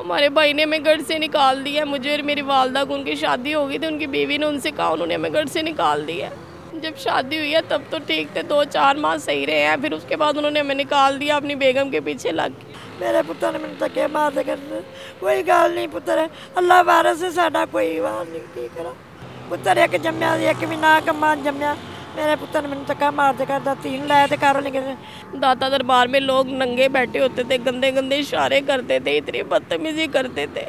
हमारे भाई ने हमें घर से निकाल दिया, मुझे और मेरी वालदा को। उनकी शादी हो गई थी, उनकी बीवी ने उनसे कहा, उन्होंने हमें घर से निकाल दिया। जब शादी हुई है तब तो ठीक थे, 2-4 माह सही रहे हैं, फिर उसके बाद उन्होंने हमें निकाल दिया, अपनी बेगम के पीछे लग के। मेरे पुत्र ने मैंने धक्के मार दे कर कोई गल नहीं, पुत्र अल्लाह वारस है साडा, कोई वार नहीं। की करा पुत्र एक जम्या एक भी ना कमा जम्या, मेरे पुत्र ने मैंने धक्का मार दे कर तीन लाए थे कारों निकले। दाता दरबार में लोग नंगे बैठे होते थे, गंदे गंदे इशारे करते थे, इतनी बदतमीजी करते थे।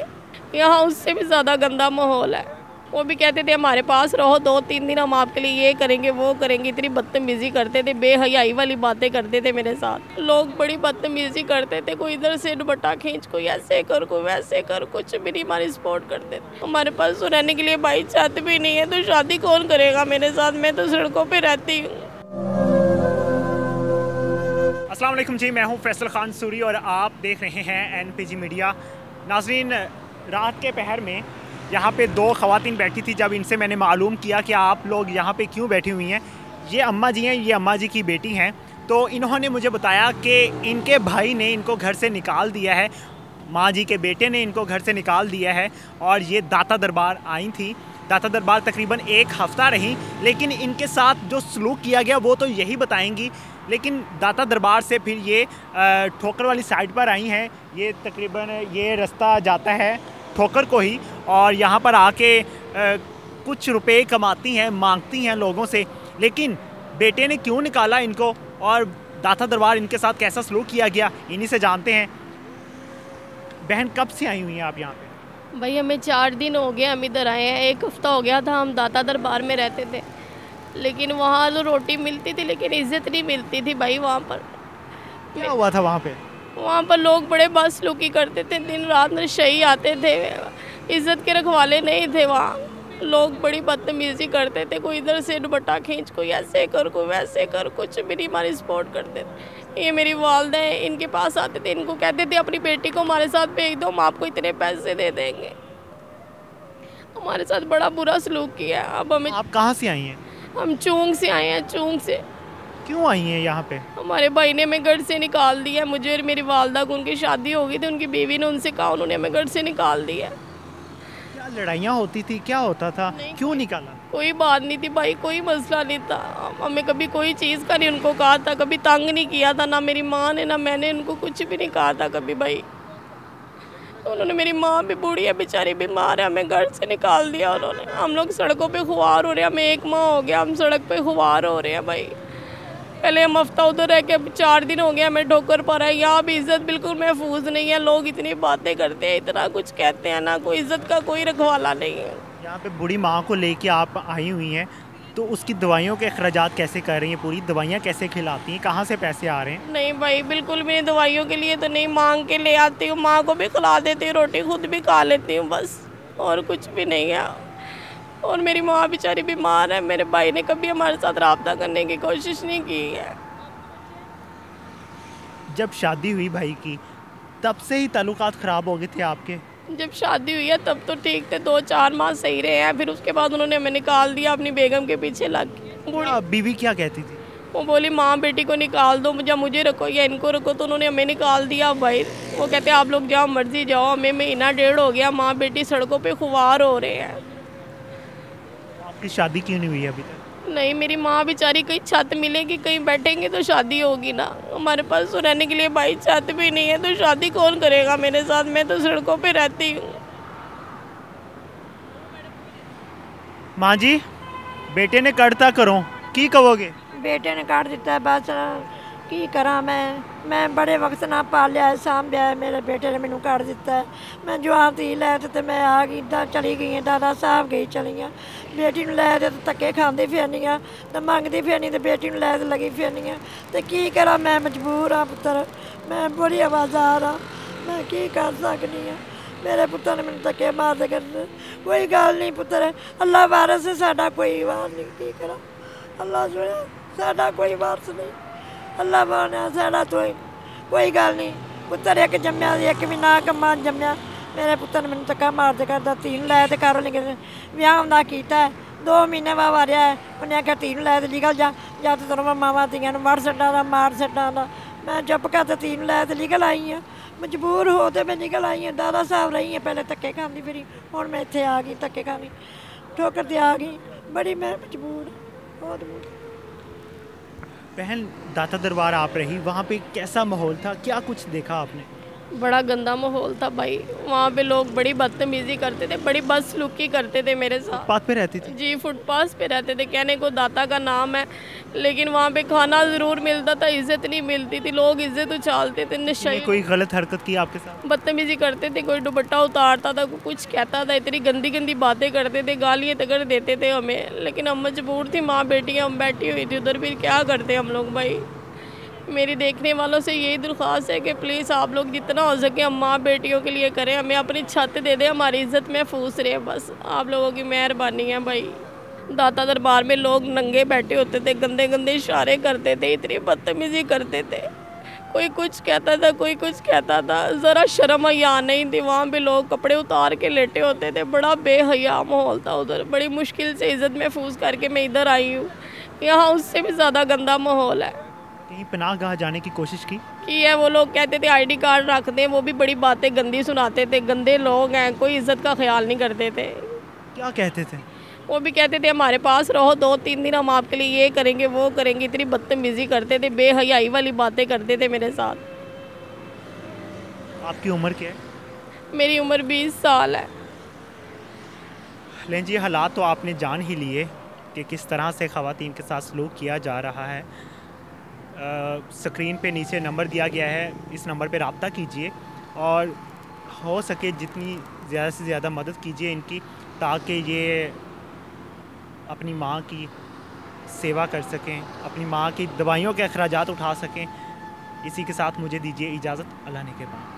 यहाँ उससे भी ज़्यादा गंदा माहौल है। वो भी कहते थे हमारे पास रहो 2-3 दिन, हम आपके लिए ये करेंगे वो करेंगे। इतनी बदतमीजी करते थे, बेहयाई वाली बातें करते थे मेरे साथ। लोग बड़ी बदतमीजी करते थे, कोई इधर से दुपट्टा खींच, कोई ऐसे कर, कोई वैसे कर, कुछ भी नहीं हमारी सपोर्ट करते थे। हमारे पास तो रहने के लिए भाई छत भी नहीं है, तो शादी कौन करेगा मेरे साथ? मैं तो सड़कों पर रहती हूँ। अस्सलाम वालेकुम जी, मैं हूँ फैसल खान सूरी और आप देख रहे हैं NPG मीडिया। नाज़रीन, रात के पहर में यहाँ पे 2 ख़वातीन बैठी थी। जब इनसे मैंने मालूम किया कि आप लोग यहाँ पे क्यों बैठी हुई हैं, ये अम्मा जी हैं, ये अम्मा जी की बेटी हैं, तो इन्होंने मुझे बताया कि इनके भाई ने इनको घर से निकाल दिया है, माँ जी के बेटे ने इनको घर से निकाल दिया है और ये दाता दरबार आई थी। दाता दरबार तकरीबन 1 हफ़्ता रही, लेकिन इनके साथ जो सलूक किया गया वो तो यही बताएंगी। लेकिन दाता दरबार से फिर ये ठोकर वाली साइड पर आई हैं। ये तकरीबन ये रास्ता जाता है ठोकर को ही, और यहाँ पर आके कुछ रुपए कमाती हैं, मांगती हैं लोगों से। लेकिन बेटे ने क्यों निकाला इनको और दाता दरबार इनके साथ कैसा सलूक किया गया, इन्हीं से जानते हैं। बहन, कब से आई हुई हैं आप यहाँ पे? भाई हमें 4 दिन हो गए, हम इधर आए हैं। 1 हफ्ता हो गया था हम दाता दरबार में रहते थे, लेकिन वहाँ तो रोटी मिलती थी लेकिन इज़्ज़त नहीं मिलती थी भाई। वहाँ पर क्या हुआ था? वहाँ पर लोग बड़े बदसलूकी करते थे, दिन रात नशई आते थे, इज़्ज़त के रखवाले नहीं थे। वहाँ लोग बड़ी बदतमीजी करते थे, कोई इधर से दुपट्टा खींच, कोई ऐसे कर, कोई वैसे कर, कुछ भी नहीं हमारी सपोर्ट करते थे। ये मेरी वालदा है, इनके पास आते थे, इनको कहते थे अपनी बेटी को हमारे साथ भेज दो, हम आपको इतने पैसे दे देंगे। हमारे साथ बड़ा बुरा सलूक किया। अब हमें। आप कहाँ से आई हैं? हम चूंग से आए हैं। चूंग से। क्यों आई हैं यहाँ पे? हमारे भाई ने हमें घर से निकाल दिया, मुझे और मेरी वालदा को। उनकी शादी हो गई थी, उनकी बीवी ने उनसे कहा, उन्होंने हमें घर से निकाल दिया। क्या लड़ाइयाँ होती थी, क्या होता था, क्यों निकाला? कोई बात नहीं थी भाई, कोई मसला नहीं था। हमें कभी कोई चीज़ का नहीं उनको कहा था, कभी तंग नहीं किया था, ना मेरी माँ ने ना मैंने उनको कुछ भी नहीं कहा था कभी भाई। तो उन्होंने, मेरी माँ भी बूढ़ी है बेचारी, बीमार है, हमें घर से निकाल दिया उन्होंने। हम लोग सड़कों पे खुआर हो रहे हैं, हमें 1 माह हो गया हम सड़क पे खुआर हो रहे हैं भाई। पहले हम हफ्ता उधर रह के 4 दिन हो गया हमें ठोकर पर है। यहाँ भी इज़्ज़त बिल्कुल महफूज नहीं है, लोग इतनी बातें करते हैं, इतना कुछ कहते हैं, ना कोई इज़्ज़त का कोई रखवाला नहीं है। यहाँ पे बूढ़ी माँ को लेके आप आई हुई हैं, तो उसकी दवाइयों के अखराजात कैसे कर रही हैं? पूरी दवाइयाँ कैसे खिलाती हैं? कहाँ से पैसे आ रहे हैं? नहीं भाई, बिल्कुल भी दवाइयों के लिए तो नहीं, मांग के ले आती हूँ, माँ को भी खिला देती हूँ, रोटी खुद भी खा लेती हूँ, बस और कुछ भी नहीं है। और मेरी माँ बेचारी बीमार है, मेरे भाई ने कभी हमारे साथ रब्ता करने की कोशिश नहीं की है। जब शादी हुई भाई की, तब से ही ताल्लुकात ख़राब हो गए थे आपके? जब शादी हुई है तब तो ठीक थे, 2-4 माह सही रहे हैं, फिर उसके बाद उन्होंने हमें निकाल दिया, अपनी बेगम के पीछे लग के। बीवी क्या कहती थी? वो बोली माँ बेटी को निकाल दो, या मुझे रखो या इनको रखो, तो उन्होंने हमें निकाल दिया भाई। वो कहते आप लोग जाओ मर्जी जाओ, हमें महीना 1.5 हो गया माँ बेटी सड़कों पे खुआर हो रहे हैं। आपकी शादी क्यों नहीं हुई अभी तक? नहीं, मेरी माँ बेचारी कहीं छत मिलेगी, कहीं बैठेंगे तो शादी होगी ना। हमारे पास तो रहने के लिए भाई छत भी नहीं है, तो शादी कौन करेगा मेरे साथ? मैं तो सड़कों पे रहती हूँ। माँ जी, बेटे ने कड़ता करो की कहोगे? बेटे ने काट दिता है, बस की करा मैं बड़े वक्त ना पालिया है, सांभ्या है, मेरे बेटे ने मैनू काट दिता है। मैं जवान थी लै तो मैं आ गई, चली गई दादा साहब गई चली हाँ। बेटी लै तो धक्के खाती फिरनी हाँ, तो मंगती फिरनी, तो बेटी लै तो लगी फिरनी हाँ। तो की करा, मैं मजबूर हाँ पुत्र, मैं बड़ी आवाज़ार हाँ, मैं की कर सकनी हाँ। मेरे पुत्र ने मैंने धक्के मार दे कर कोई गल नहीं, पुत्र अल्लाह वारस है साडा, कोई वार नहीं। की करा, अल्लाह सुने साडा कोई वारस नहीं, अल्लाह बना साडा तो कोई गल नहीं। पुत्र एक जम्या एक भी ना कमा जम्या, मेरे पुत्र ने मैंने धक्का मार दे कर 3 लाए थे कारों निकले। विआह उन्दा कीता है, 2 महीने बाबा रहा है, उन्हें आख्या 3 लाए तो निकल जा तो तेरे मैं मावा धियां वड़ छड्डां दा मार छड्डां दा। मैं चुप कर 3 लाए तो निकल आई हाँ। ਮਜਬੂਰ ਹੋ ਤੇ ਮੈਂ ਨਿਕਲ ਆਈ ਹਾਂ। ਦਾਦਾ ਸਾਹਿਬ ਰਹੀ ਹਾਂ, ਪਹਿਲੇ ਧੱਕੇ ਖਾਂਦੀ ਫਿਰੀ, ਹੁਣ ਮੈਂ ਇੱਥੇ ਆ ਗਈ ਧੱਕੇ ਖਾਂਦੀ, ठोकर ते आ गई। बड़ी मैं मजबूर, बहुत मजबूर। बहन, दाता दरबार आप रही, वहाँ पे कैसा माहौल था, क्या कुछ देखा आपने? बड़ा गंदा माहौल था भाई। वहाँ पे लोग बड़ी बदतमीजी करते थे, बड़ी बदसलूकी करते थे मेरे साथ। फुटपाथ पे रहती थी? जी, फुटपाथ पे रहते थे। कहने को दाता का नाम है, लेकिन वहाँ पे खाना ज़रूर मिलता था, इज़्ज़त नहीं मिलती थी। लोग इज़्ज़त उछालते थे, नशे कोई गलत हरकत की आपके साथ? बदतमीजी करते थे, कोई दुपट्टा उतारता था, कोई कुछ कहता था, इतनी गंदी गंदी बातें करते थे, गालियाँ तक देते थे हमें। लेकिन हम मजबूर थी, माँ बेटी हम बैठी हुई थी उधर, फिर क्या करते हम लोग भाई। मेरी देखने वालों से यही दरख्वास्त है कि प्लीज़ आप लोग जितना हो सके हम माँ बेटियों के लिए करें, हमें अपनी छत दे दें, हमारी इज़्ज़त महफूज रहे, बस आप लोगों की मेहरबानी है भाई। दाता दरबार में लोग नंगे बैठे होते थे, गंदे गंदे इशारे करते थे, इतनी बदतमीजी करते थे, कोई कुछ कहता था, कोई कुछ कहता था, ज़रा शर्म हया नहीं थी। वहाँ पे लोग कपड़े उतार के लेटे होते थे, बड़ा बेहया माहौल था उधर। बड़ी मुश्किल से इज़्ज़त महफूज करके मैं इधर आई हूँ। यहाँ उससे भी ज़्यादा गंदा माहौल है। कहीं पनाहगाह जाने की कोशिश की है? वो लोग कहते थे आईडी कार्ड रख दें, वो भी बड़ी बातें गंदी सुनाते थे, गंदे लोग हैं, कोई इज़्ज़त का ख्याल नहीं करते थे। क्या कहते थे? वो भी कहते थे हमारे पास रहो, 2-3 दिन हम आपके लिए ये करेंगे वो करेंगे, इतनी बदतमीजी करते थे, बेहयाई वाली बातें करते थे मेरे साथ। आपकी उम्र क्या है? मेरी उम्र 20 साल है। लेकिन जी, हालात तो आपने जान ही लिए कि किस तरह से ख़वातीन के साथ सलूक किया जा रहा है। स्क्रीन पे नीचे नंबर दिया गया है, इस नंबर पे रब्ता कीजिए और हो सके जितनी ज़्यादा से ज़्यादा मदद कीजिए इनकी, ताकि ये अपनी माँ की सेवा कर सकें, अपनी माँ की दवाइयों के अखराजात उठा सकें। इसी के साथ मुझे दीजिए इजाज़त। अल्लाह ने के बाद।